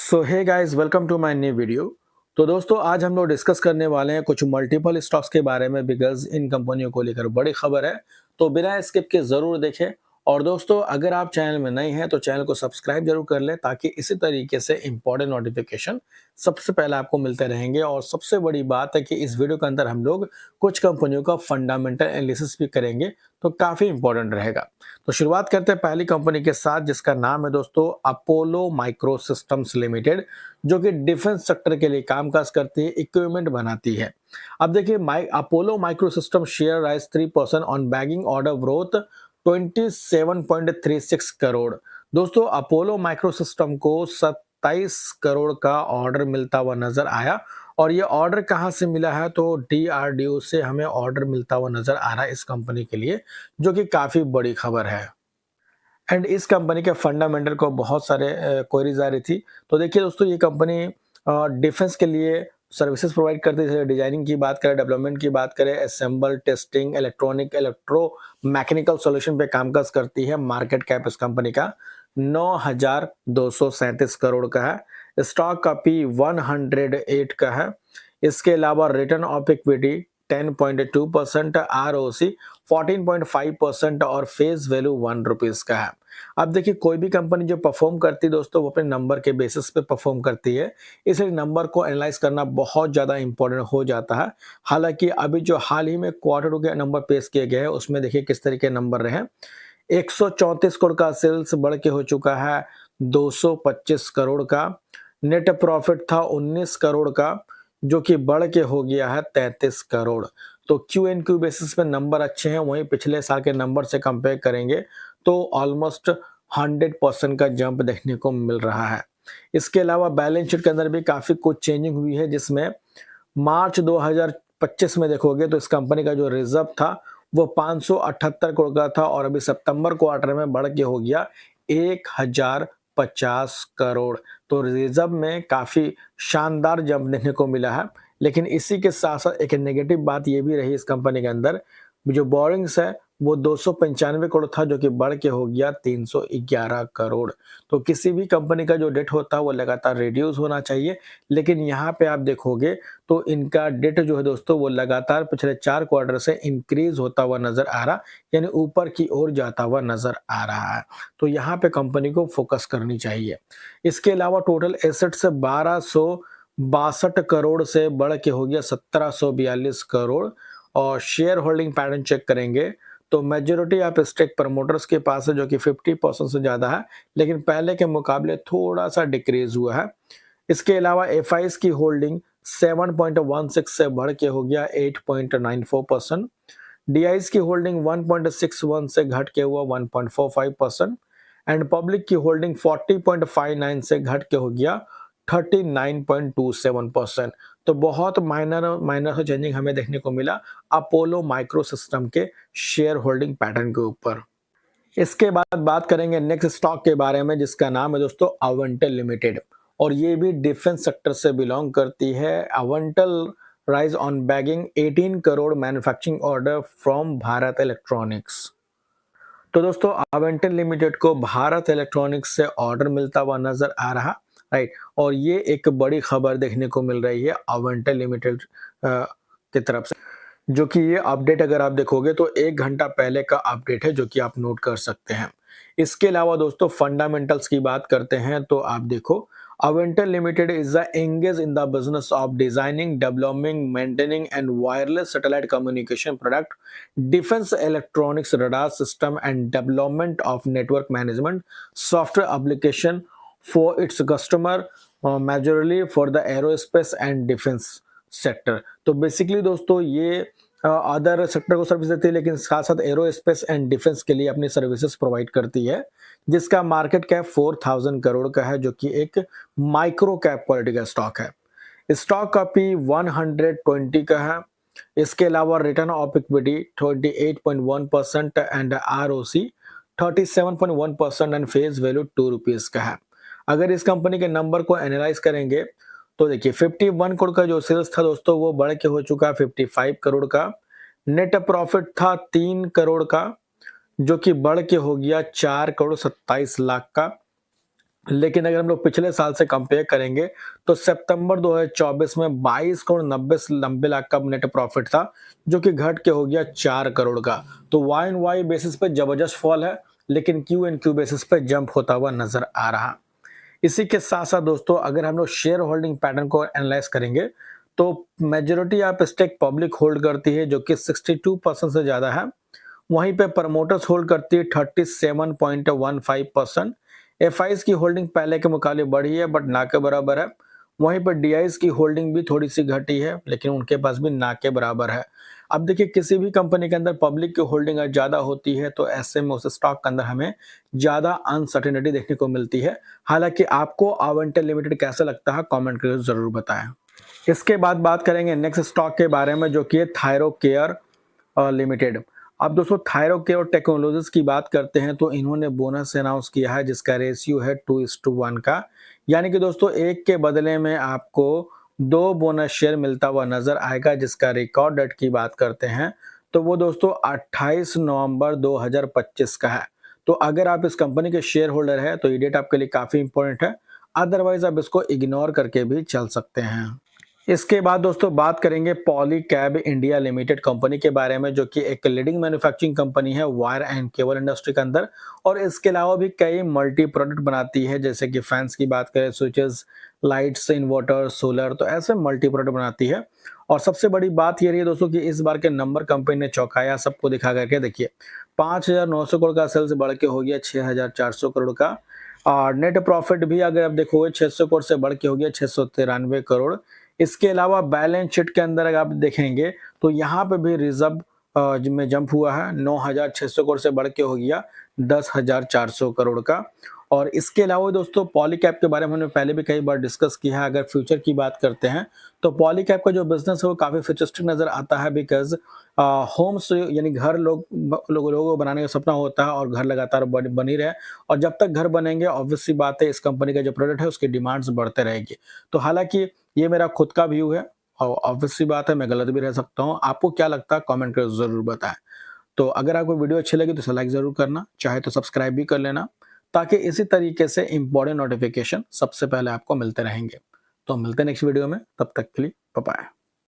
So hey guys, welcome to my new video. तो दोस्तों, आज हम लोग डिस्कस करने वाले हैं कुछ मल्टीपल स्टॉक्स के बारे में, बिकॉज इन कंपनियों को लेकर बड़ी खबर है। तो बिना स्किप के जरूर देखें। और दोस्तों, अगर आप चैनल में नए हैं तो चैनल को सब्सक्राइब जरूर कर लें, ताकि इसी तरीके से इंपॉर्टेंट नोटिफिकेशन सबसे पहले आपको मिलते रहेंगे। और सबसे बड़ी बात है कि इस वीडियो के अंदर हम लोग कुछ कंपनियों का फंडामेंटल एनालिसिस भी करेंगे, तो काफी इंपॉर्टेंट रहेगा। तो शुरुआत करते हैं पहली कंपनी के साथ, जिसका नाम है दोस्तों अपोलो माइक्रो सिस्टम्स लिमिटेड, जो कि डिफेंस सेक्टर के लिए कामकाज करती है, इक्विपमेंट बनाती है। अब देखिए, Apollo micro system share rise 3% on bagging order growth 27.36 crore. दोस्तों, अपोलो माइक्रो सिस्टम को 27 करोड़ का ऑर्डर मिलता हुआ नजर आया। और ये ऑर्डर कहां से मिला है? तो डीआरडीओ से हमें ऑर्डर मिलता हुआ नजर आ रहा है इस कंपनी के लिए, जो कि काफी बड़ी खबर है। एंड इस कंपनी के फंडामेंटल को बहुत सारे क्वेरीज आ रही थी। तो देखिए दोस्तों, ये कंपनी डिफेंस के लिए सर्विसेज प्रोवाइड करती है। डिजाइनिंग की बात करें, डेवलपमेंट की बात करें, assemble, testing, electronic, electro mechanical solution पे कामकाज करती है। मार्केट कैप इस कंपनी का 9,237 करोड़ का है। स्टॉक का पी 108 का है। इसके अलावा रिटर्न ऑफ इक्विटी 10.2%, आरओसी 14.5% और फेस वैल्यू 1 रुपीज का है। अब देखिए, कोई भी कंपनी जो परफॉर्म करती है दोस्तों, वो अपने नंबर के बेसिस पे परफॉर्म करती है, इसलिए नंबर को एनालाइज करना बहुत ज्यादा इंपॉर्टेंट हो जाता है। हालांकि अभी जो हाल ही में क्वार्टर के नंबर पेश किए गए हैं, उसमें देखिए किस तरीके के नंबर रहे। 134 करोड़ का सेल्स बढ़ के हो चुका है 225 करोड़ का। नेट प्रॉफिट था 19 करोड़ का, जो कि बढ़ के हो गया है 33 करोड़। तो क्यू एन क्यू बेसिस पे नंबर अच्छे हैं, वहीं पिछले साल के नंबर से कंपेयर करेंगे तो ऑलमोस्ट 100% का जंप देखने को मिल रहा है। इसके अलावा बैलेंस शीट के अंदर भी काफी कुछ चेंजिंग हुई है, जिसमें मार्च 2025 में देखोगे तो इस कंपनी का जो रिजर्व था वो 578 करोड़ का था, और अभी सितंबर क्वार्टर में बढ़ के हो गया 1050 करोड़। तो रिजर्व में काफी शानदार जंप देखने को मिला है। लेकिन इसी के साथ साथ एक नेगेटिव बात ये भी रही इस कंपनी के अंदर, जो बोरिंग्स है वो 295 करोड़ था, जो कि बढ़ के हो गया 311 करोड़। तो किसी भी कंपनी का जो डेट होता है वो लगातार रिड्यूस होना चाहिए, लेकिन यहाँ पे आप देखोगे तो इनका डेट जो है दोस्तों, वो लगातार पिछले 4 क्वार्टर से इंक्रीज होता हुआ नजर आ रहा, यानी ऊपर की ओर जाता हुआ नजर आ रहा है। तो यहाँ पे कंपनी को फोकस करनी चाहिए। इसके अलावा टोटल एसेट से 1262 करोड़ से बढ़ के हो गया 1742 करोड़। और शेयर होल्डिंग पैटर्न चेक करेंगे तो मेजोरिटी ऑफ स्टेक प्रमोटर्स के पास है, जो कि 50% से ज्यादा है, लेकिन पहले के मुकाबले थोड़ा सा डिक्रीज हुआ है। इसके अलावा एफआईज की होल्डिंग 7.16 से बढ़ के हो गया 8.94%। डीआईज की होल्डिंग 1.61 से घट के हुआ 1.45%। एंड पब्लिक की होल्डिंग 40.59 से घट के हो गया 39.27%। तो बहुत माइनर माइनर से चेंजिंग हमें देखने को मिला अपोलो माइक्रो सिस्टम के शेयर होल्डिंग पैटर्न के ऊपर। इसके बाद बात करेंगे नेक्स्ट स्टॉक के बारे में, जिसका नाम है दोस्तों अवेंटल लिमिटेड, और ये भी डिफेंस सेक्टर से बिलोंग करती है। Avantel rise on bagging 18 crore manufacturing order from Bharat Electronics. तो दोस्तों, अवेंटल लिमिटेड को भारत इलेक्ट्रॉनिक्स से ऑर्डर मिलता हुआ नजर आ रहा, राइट। और ये एक बड़ी खबर देखने को मिल रही है अवेंटल लिमिटेड की तरफ से, जो कि ये अपडेट अगर आप देखोगे तो 1 घंटा पहले का अपडेट है, जो कि आप नोट कर सकते हैं। इसके अलावा दोस्तों, फंडामेंटल्स की बात करते हैं तो आप देखो, Avental Limited is engaged in the business of designing, developing, maintaining, and wireless satellite communication product, defense electronics radar system, and development of network management software application for its customer, majorly for the aerospace and defense sector. तो basically दोस्तों, ये other sector को service देती है, लेकिन साथ साथ aerospace and defence के लिए अपनी सर्विसेज प्रोवाइड करती है, जिसका मार्केट कैप 4000 करोड़ का है, जो कि एक माइक्रो कैप क्वालिटी का स्टॉक है। स्टॉक का पी 120 का है। इसके अलावा return of equity 28.1% and ROC 37.1% and face value 2 rupees का है। अगर इस कंपनी के नंबर को एनालाइज करेंगे तो देखिए, 51 करोड़ का जो सेल्स था दोस्तों, वो बढ़ के हो चुका है 55 करोड़ का। नेट प्रॉफिट था 3 करोड़ का, जो कि बढ़ के हो गया 4 करोड़ 27 लाख का। लेकिन अगर हम लोग पिछले साल से कंपेयर करेंगे तो सितंबर 2024 में 22 करोड़ 90 लाख का नेट प्रॉफिट था, जो कि घट के हो गया 4 करोड़ का। तो वाई एंड वाई बेसिस पे जबरदस्त फॉल है, लेकिन क्यू एंड क्यू बेसिस पे जंप होता हुआ नजर आ रहा। इसी के साथ-साथ दोस्तों अगर हम लोग शेयर होल्डिंग पैटर्न को एनालाइज करेंगे, तो majority of stake public hold करती है, जो कि 62% से ज़्यादा है। वहीं पे प्रमोटर्स होल्ड करती है 37.15%। एफआईज की होल्डिंग पहले के मुकाबले बढ़ी है, बट ना के बराबर है। वहीं पर डीआईज की होल्डिंग भी थोड़ी सी घटी है, लेकिन उनके पास भी ना के बराबर है। अब देखिए, किसी भी कंपनी के अंदर पब्लिक की होल्डिंग अगर ज़्यादा होती है, तो ऐसे में उस स्टॉक के अंदर हमें ज़्यादा अनसर्टेनिटी देखने को मिलती है। हालांकि आपको अवेंटर लिमिटेड कैसा लगता है, कमेंट करके ज़रूर बताएं। इसके बाद बात करेंगे नेक्स्ट स्टॉक के बारे में, जो कि है थायरोकेयर लिमिटेड। अब दोस्तों थायरोकेयर टेक्नोलॉजीज की बात करते हैं, तो इन्होंने बोनस अनाउंस किया है, जिसका रेशियो है 2:1 का। यानी कि दोस्तों एक के बदले में आपको 2 बोनस शेयर मिलता हुआ नजर आएगा, जिसका रिकॉर्ड डेट की बात करते हैं तो वो दोस्तों 28 नवंबर 2025 का है। तो अगर आप इस कंपनी के शेयर होल्डर हैं, तो ये डेट आपके लिए काफी इंपॉर्टेंट है। अदरवाइज आप इसको इग्नोर करके भी चल सकते हैं। इसके बाद दोस्तों बात करेंगे पॉलीकैब इंडिया लिमिटेड कंपनी के बारे में, जो कि एक लीडिंग मैन्युफैक्चरिंग कंपनी है वायर एंड केबल इंडस्ट्री के अंदर। और इसके अलावा भी कई मल्टी प्रोडक्ट बनाती है, जैसे कि फैंस की बात करें, स्विचेस, लाइट्स, इन्वर्टर, सोलर, तो ऐसे मल्टी प्रोडक्ट बनाती है। और सबसे बड़ी बात ये रही है दोस्तों कि इस बार के नंबर कंपनी ने चौंकाया सबको दिखा करके। देखिए 5,900 करोड़ का सेल्स बढ़ के हो गया 6,400 करोड़ का। और नेट प्रॉफिट भी अगर आप देखोगे 600 करोड़ से बढ़ के हो गया 693 करोड़। इसके अलावा बैलेंस शीट के अंदर अगर आप देखेंगे, तो यहाँ पे भी रिजर्व में जंप हुआ है, 9,600 करोड़ से बढ़ के हो गया 10,400 करोड़ का। और इसके अलावा दोस्तों पॉलीकैब के बारे में हमने पहले भी कई बार डिस्कस किया है। अगर फ्यूचर की बात करते हैं, तो पॉलीकैब का जो बिजनेस है वो काफी फ्यूचरिस्टिक नजर आता है, बिकॉज होम्स यानी घर लोगों को बनाने का सपना होता है, और घर लगातार बनी रहे। और जब तक घर बनेंगे, ऑब्वियस सी बात है, इस कंपनी का जो प्रोडक्ट है उसकी डिमांड्स बढ़ते रहेगी। तो हालांकि ये मेरा खुद का व्यू है, और ऑब्वियस सी बात है मैं गलत भी रह सकता हूँ। आपको क्या लगता है, कमेंट करके जरूर बताएं। तो अगर आपको वीडियो अच्छी लगी तो इसे लाइक जरूर करना, चाहे तो सब्सक्राइब भी कर लेना, ताकि इसी तरीके से इंपॉर्टेंट नोटिफिकेशन सबसे पहले आपको मिलते रहेंगे। तो मिलते हैं नेक्स्ट वीडियो में, तब तक के लिए बाय बाय।